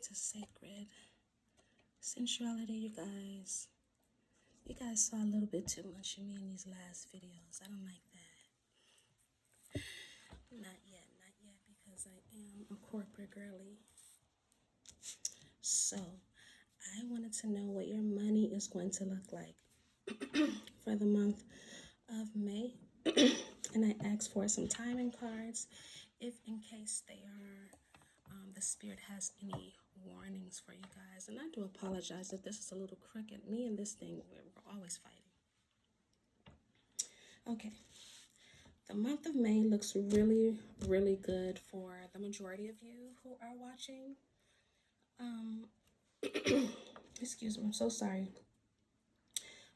to Sacred Sensuality, you guys. You guys saw a little bit too much of me in these last videos. I don't like that. Not yet, because I am a corporate girly. So, I wanted to know what your money is going to look like for the month of May. And I asked for some timing cards, if in case they are, the spirit has any warnings for you guys. And I do apologize if this is a little crooked. Me and this thing, we're always fighting. Okay. The month of May looks really, really good for the majority of you who are watching. Excuse me, I'm so sorry.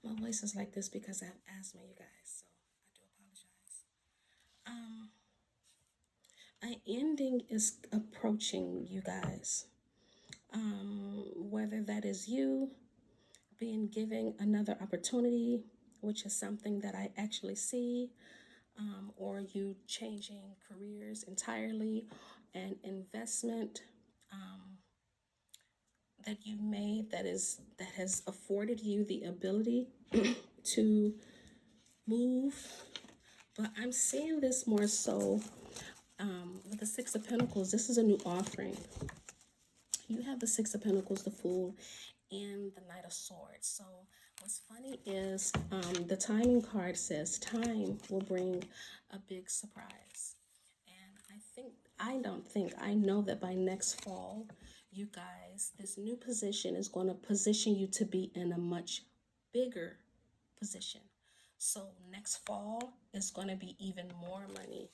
My voice is like this because I have asthma, you guys, so I do apologize. An ending is approaching, you guys. Whether that is you being given another opportunity, which is something that I actually see, or you changing careers entirely, an investment that you made that has afforded you the ability to move. But I'm seeing this more so with the Six of Pentacles. This is a new offering. You have the Six of Pentacles, the Fool, and the Knight of Swords. So what's funny is the timing card says time will bring a big surprise. And I know that by next fall, you guys, this new position is going to position you to be in a much bigger position. So next fall is going to be even more money.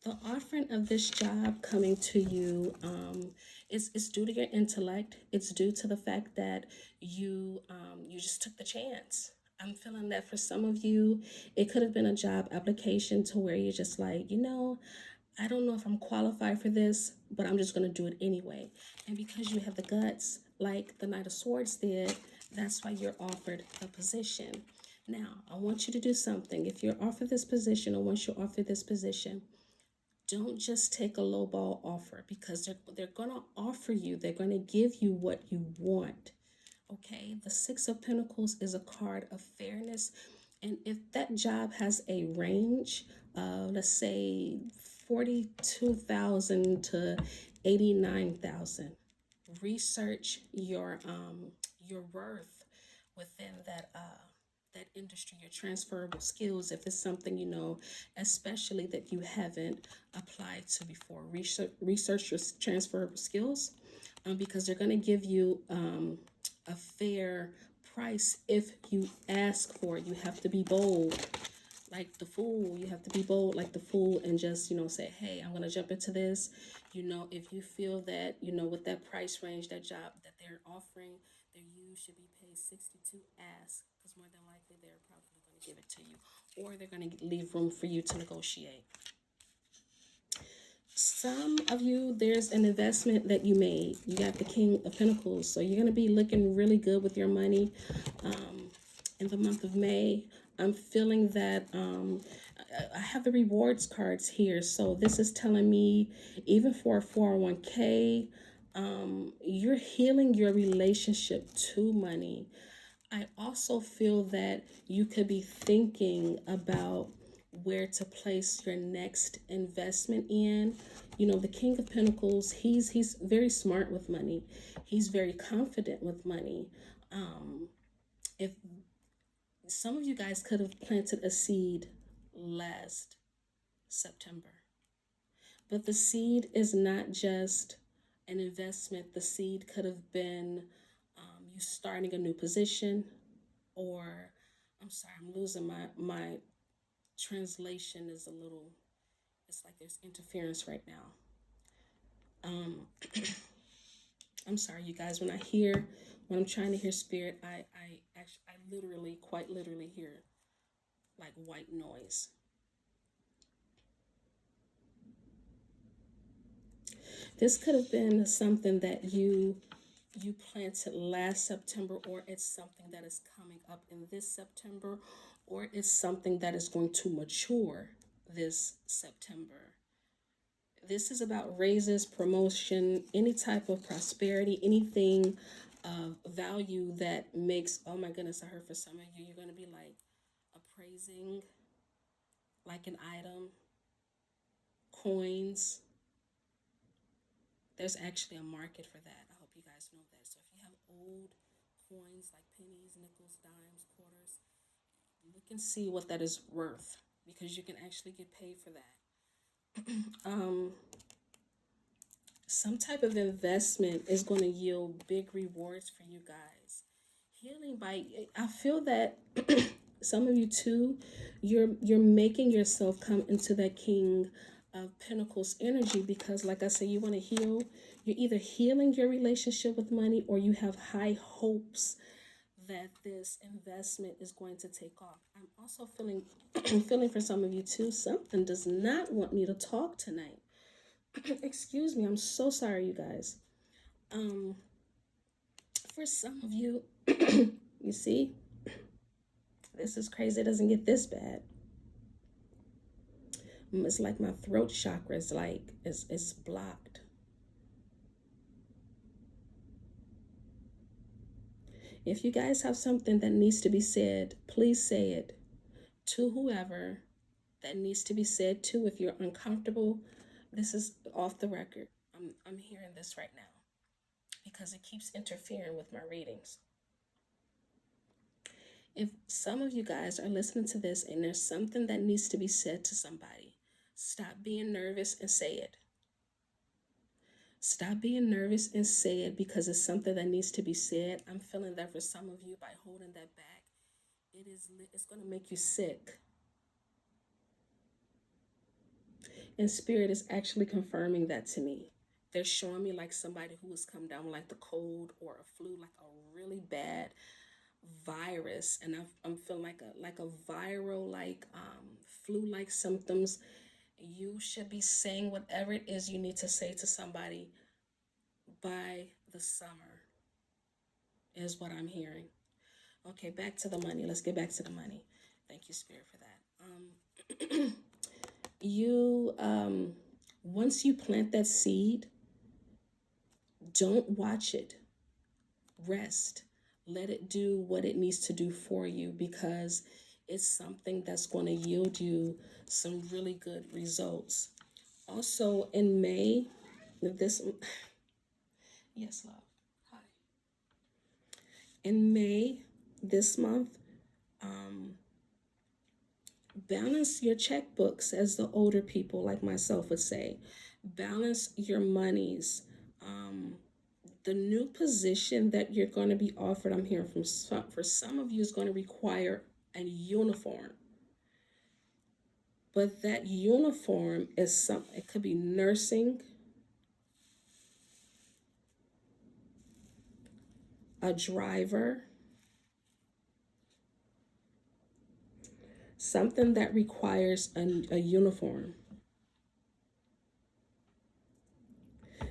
The offering of this job coming to you is due to your intellect. It's due to the fact that you just took the chance. I'm feeling that for some of you, it could have been a job application to where you're just like, I don't know if I'm qualified for this, but I'm just going to do it anyway. And because you have the guts, like the Knight of Swords did, that's why you're offered the position. Now, I want you to do something. If you're offered this position, or once you're offered this position, don't just take a lowball offer, because they're going to offer you, they're going to give you what you want. Okay, the Six of Pentacles is a card of fairness. And if that job has a range of, let's say, 42,000 to 89,000, research your worth within that industry, your transferable skills. If it's something, especially that you haven't applied to before, research your transferable skills, because they're going to give you a fair price if you ask for it. You have to be bold like the Fool. You have to be bold like the Fool and just, say, hey, I'm going to jump into this. If you feel that, with that price range, that job that they're offering, that you should be paid 62, ask, because more than likely they're probably going to give it to you, or they're going to leave room for you to negotiate. Some of you, there's an investment that you made. You got the King of Pentacles, so you're going to be looking really good with your money in the month of May. I'm feeling that I have the rewards cards here, so this is telling me even for a 401k, you're healing your relationship to money. I also feel that you could be thinking about where to place your next investment in. The King of Pentacles, he's very smart with money. He's very confident with money. If some of you guys could have planted a seed last September, but the seed is not just an investment. The seed could have been you starting a new position, or I'm sorry, I'm losing my translation is a little, it's like there's interference right now. I'm sorry, you guys, when I'm trying to hear spirit, I quite literally hear like white noise. This could have been something that you planted last September, or it's something that is coming up in this September, or it's something that is going to mature this September. This is about raises, promotion, any type of prosperity, anything of value that makes, oh my goodness, I heard for some of you, you're going to be like appraising like an item, coins. There's actually a market for that. I hope you guys know that. So if you have old coins like pennies, nickels, dimes, quarters, look and see what that is worth because you can actually get paid for that. Some type of investment is going to yield big rewards for you guys. Healing by, I feel that some of you too, you're making yourself come into that King of Pentacles energy because, like I said, you want to heal. You're either healing your relationship with money or you have high hopes that this investment is going to take off. I'm also feeling feeling for some of you too. Something does not want me to talk tonight. Excuse me, I'm so sorry, you guys. For some of you, you see, this is crazy. It doesn't get this bad. It's like my throat chakra is like it's blocked. If you guys have something that needs to be said, please say it to whoever that needs to be said to. If you're uncomfortable, this is off the record. I'm hearing this right now because it keeps interfering with my readings. If some of you guys are listening to this and there's something that needs to be said to somebody, stop being nervous and say it. Stop being nervous and say it because it's something that needs to be said. I'm feeling that for some of you, by holding that back, it's going to make you sick. And Spirit is actually confirming that to me. They're showing me like somebody who has come down with like the cold or a flu, like a really bad virus, and I'm feeling like a viral flu-like symptoms. You should be saying whatever it is you need to say to somebody by the summer, is what I'm hearing. Okay, back to the money. Let's get back to the money. Thank you, Spirit, for that. You once you plant that seed, don't watch it. Rest. Let it do what it needs to do for you because it's something that's going to yield you some really good results. Also in May, this, yes, love. Hi. In May, this month, balance your checkbooks, as the older people like myself would say. Balance your monies. The new position that you're going to be offered, I'm hearing for some of you, is going to require a uniform. But that uniform is something, it could be nursing, a driver, something that requires a uniform.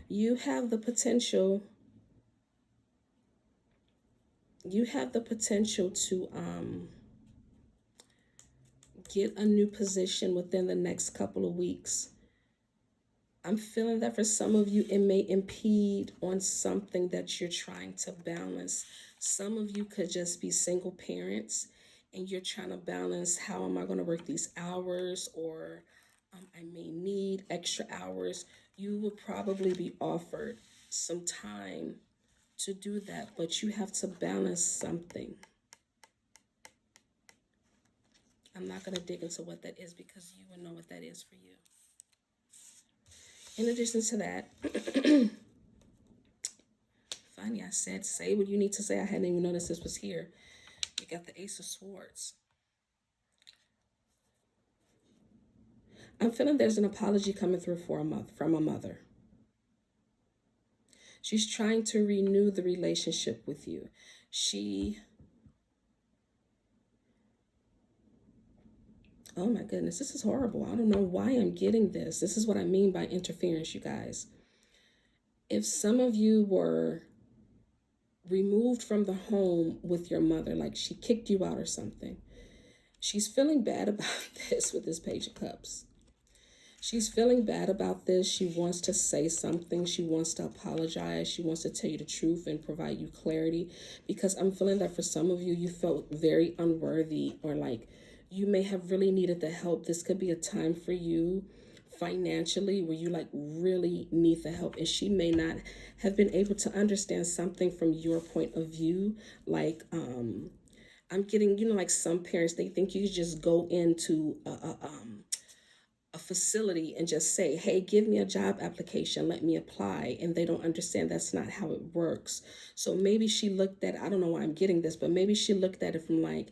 You have the potential to get a new position within the next couple of weeks. I'm feeling that for some of you, it may impede on something that you're trying to balance. Some of you could just be single parents and you're trying to balance, how am I going to work these hours, or I may need extra hours. You will probably be offered some time to do that, but you have to balance something. I'm not going to dig into what that is because you will know what that is for you. In addition to that, funny, I said say what you need to say. I hadn't even noticed this was here. You got the Ace of Swords. I'm feeling there's an apology coming through from a mother. She's trying to renew the relationship with you. Oh my goodness, this is horrible. I don't know why I'm getting this. This is what I mean by interference, you guys. If some of you were removed from the home with your mother, like she kicked you out or something, she's feeling bad about this with this Page of Cups. She's feeling bad about this. She wants to say something. She wants to apologize. She wants to tell you the truth and provide you clarity, because I'm feeling that for some of you, you felt very unworthy, or like you may have really needed the help. This could be a time for you financially where you like really need the help, and she may not have been able to understand something from your point of view. Like I'm getting, like some parents, they think you just go into a facility and just say, hey, give me a job application, let me apply. And they don't understand that's not how it works. So maybe she looked at, I don't know why I'm getting this, but maybe she looked at it from like,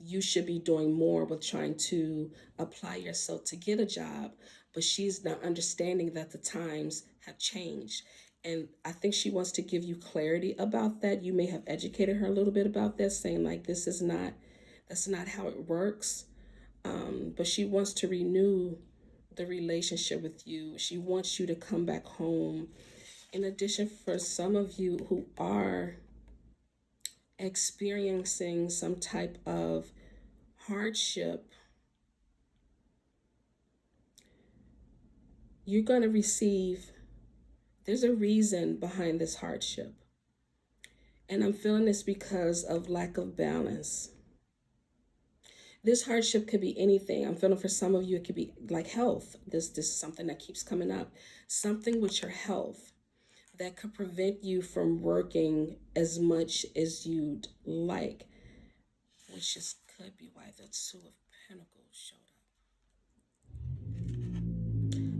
you should be doing more with trying to apply yourself to get a job. But she's not understanding that the times have changed. And I think she wants to give you clarity about that. You may have educated her a little bit about this, saying like, that's not how it works. But she wants to renew the relationship with you. She wants you to come back home. In addition, for some of you who are experiencing some type of hardship, you're going to receive, there's a reason behind this hardship. And I'm feeling this because of lack of balance. This hardship could be anything. I'm feeling for some of you, it could be like health. This is something that keeps coming up. Something with your health that could prevent you from working as much as you'd like, which just could be why the Two of Pentacles showed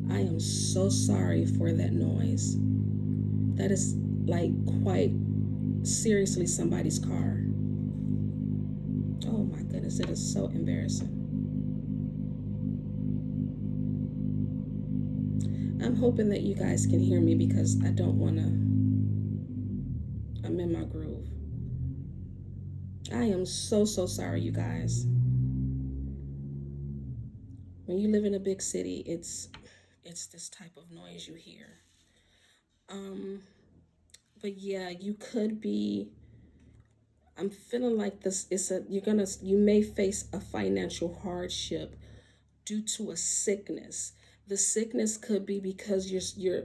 up. I am so sorry for that noise. That is like quite seriously somebody's car. Oh my goodness, it is so embarrassing. I'm hoping that you guys can hear me, because I don't want to, I'm in my groove. I am so sorry, you guys. When you live in a big city, it's this type of noise you hear. But yeah, you could be, I'm feeling like this is you may face a financial hardship due to a sickness. The sickness could be because you're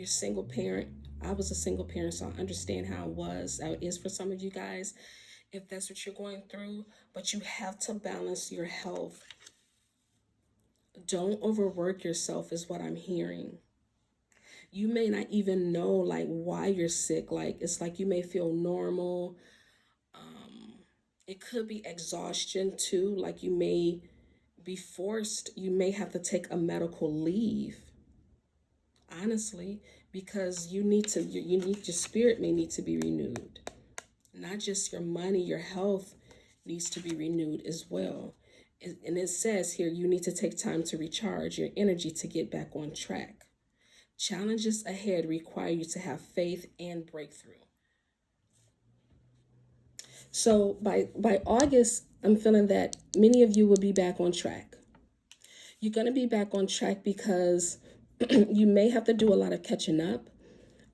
single parent. I was a single parent, so I understand how it is for some of you guys, if that's what you're going through. But you have to balance your health. Don't overwork yourself is what I'm hearing. You may not even know like why you're sick. Like it's like you may feel normal. It could be exhaustion too. Like you may be forced, you may have to take a medical leave, honestly, because you need your spirit may need to be renewed. Not just your money, your health needs to be renewed as well. And it says here, you need to take time to recharge your energy to get back on track. Challenges ahead require you to have faith and breakthrough. So by August, I'm feeling that many of you will be back on track. You're going to be back on track because you may have to do a lot of catching up,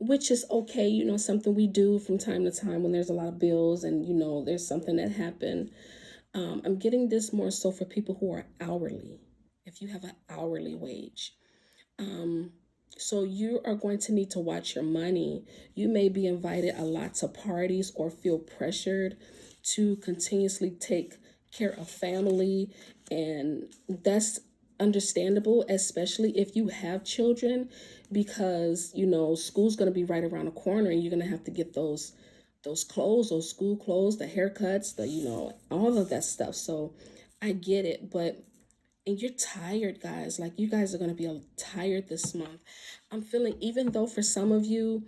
which is okay. Something we do from time to time when there's a lot of bills and, there's something that happened. I'm getting this more so for people who are hourly, if you have an hourly wage. So you are going to need to watch your money. You may be invited a lot to parties or feel pressured to continuously take care of family. And that's understandable, especially if you have children, because, school's going to be right around the corner and you're going to have to get those clothes, those school clothes, the haircuts, all of that stuff. So I get it, and you're tired, guys. Like you guys are going to be tired this month. I'm feeling, even though for some of you,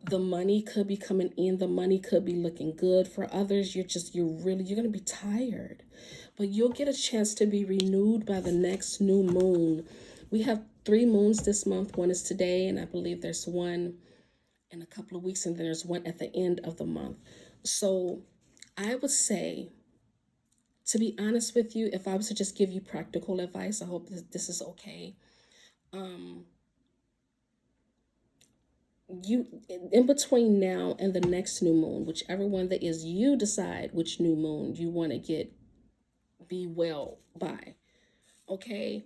the money could be coming in, the money could be looking good. For others, you're going to be tired, but you'll get a chance to be renewed by the next new moon. We have 3 moons this month. One is today, and I believe there's one in a couple of weeks, and then there's one at the end of the month. So I would say, to be honest with you, if I was to just give you practical advice, I hope this is okay. You, in between now and the next new moon, whichever one that is, you decide which new moon you want to be well by. Okay.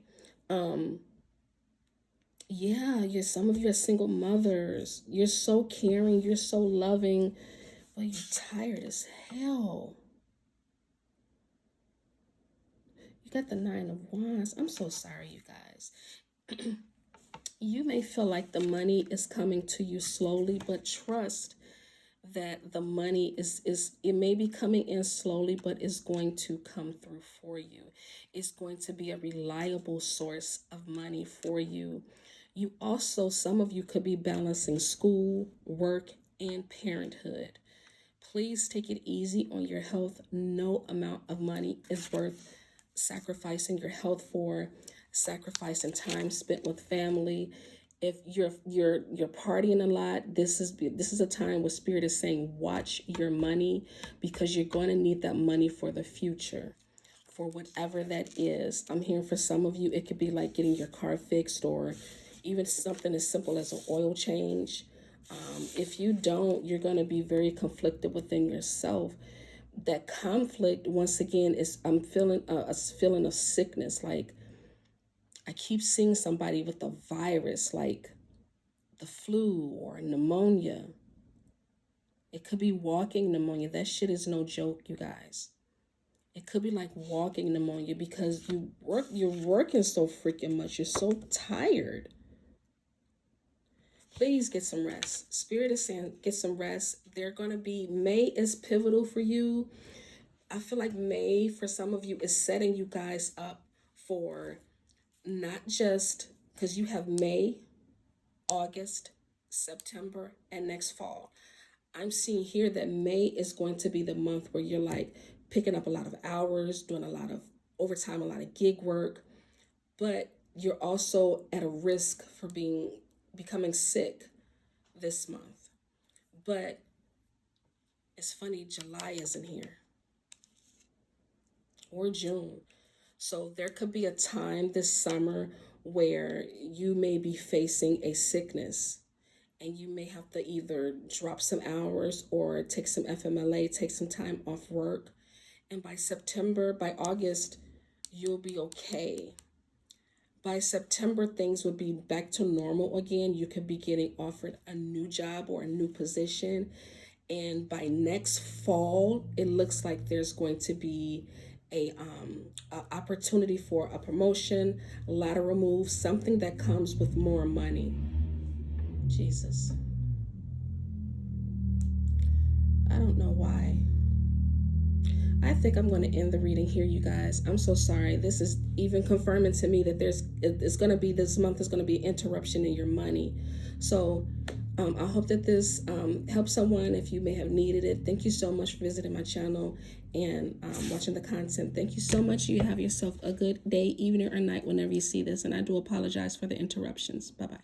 Yeah, some of you are single mothers. You're so caring, you're so loving, but you're tired as hell. You got the Nine of Wands. I'm so sorry, you guys. You may feel like the money is coming to you slowly, but trust that the money is it may be coming in slowly, but it's going to come through for you. It's going to be a reliable source of money for you. You also, some of you could be balancing school, work, and parenthood. Please take it easy on your health. No amount of money is worth sacrificing your health for, sacrificing time spent with family. If you're partying a lot, this is a time where Spirit is saying watch your money, because you're going to need that money for the future, for whatever that is. I'm hearing for some of you it could be like getting your car fixed, or even something as simple as an oil change. If you don't, you're going to be very conflicted within yourself. That conflict, once again, is I'm feeling a feeling of sickness. Like, I keep seeing somebody with a virus, like the flu or pneumonia. It could be walking pneumonia. That shit is no joke, you guys. It could be like walking pneumonia, because you're working so freaking much. You're so tired. Please get some rest. Spirit is saying get some rest. May is pivotal for you. I feel like May for some of you is setting you guys up for not just, because you have May, August, September, and next fall. I'm seeing here that May is going to be the month where you're like picking up a lot of hours, doing a lot of overtime, a lot of gig work, but you're also at a risk for becoming sick this month. But it's funny, July isn't here, or June. So there could be a time this summer where you may be facing a sickness, and you may have to either drop some hours or take some FMLA, take some time off work. And by August, you'll be okay. By September, things would be back to normal again. You could be getting offered a new job or a new position. And by next fall, it looks like there's going to be a opportunity for a promotion, lateral move, something that comes with more money. Jesus. I don't know why. I think I'm going to end the reading here, you guys. I'm so sorry. This is even confirming to me that this month is going to be an interruption in your money. So I hope that this helps someone if you may have needed it. Thank you so much for visiting my channel and watching the content. Thank you so much. You have yourself a good day, evening, or night whenever you see this. And I do apologize for the interruptions. Bye-bye.